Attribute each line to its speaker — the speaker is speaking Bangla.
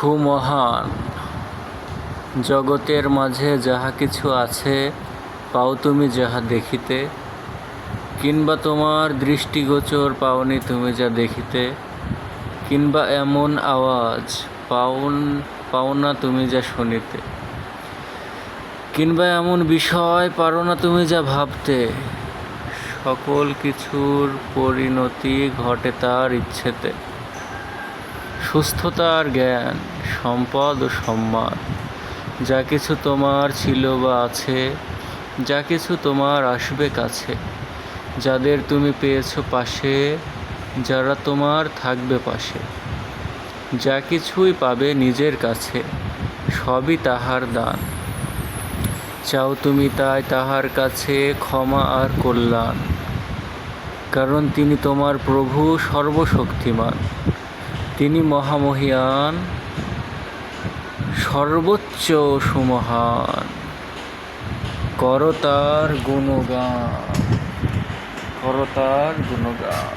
Speaker 1: সুমহান। জগতের মাঝে যাহা কিছু আছে, পাও তুমি যাহা দেখিতে, কিংবা তোমার দৃষ্টিগোচর পাওনি তুমি যা দেখিতে, কিংবা এমন আওয়াজ পাও না তুমি যা শুনিতে, কিংবা এমন বিষয় পারো না তুমি যা ভাবতে। সকল কিছুর পরিণতি ঘটে তার ইচ্ছেতে। সুস্থতার জ্ঞান, সম্পদ ও সম্মান, যা কিছু তোমার ছিল বা আছে, যা কিছু তোমার আসবে কাছে, যাদের তুমি পেয়েছো পাশে, যারা তোমার থাকবে পাশে, যা কিছুই পাবে নিজের কাছে, সবই তাহার দান। চাও তুমি তাই তাহার কাছে ক্ষমা আর কল্যাণ, কারণ তিনি তোমার প্রভু সর্বশক্তিমান। তিনি মহামহিয়ান, সর্বোচ্চ সুমহান। করো তার গুণগান, করো তার গুণগান।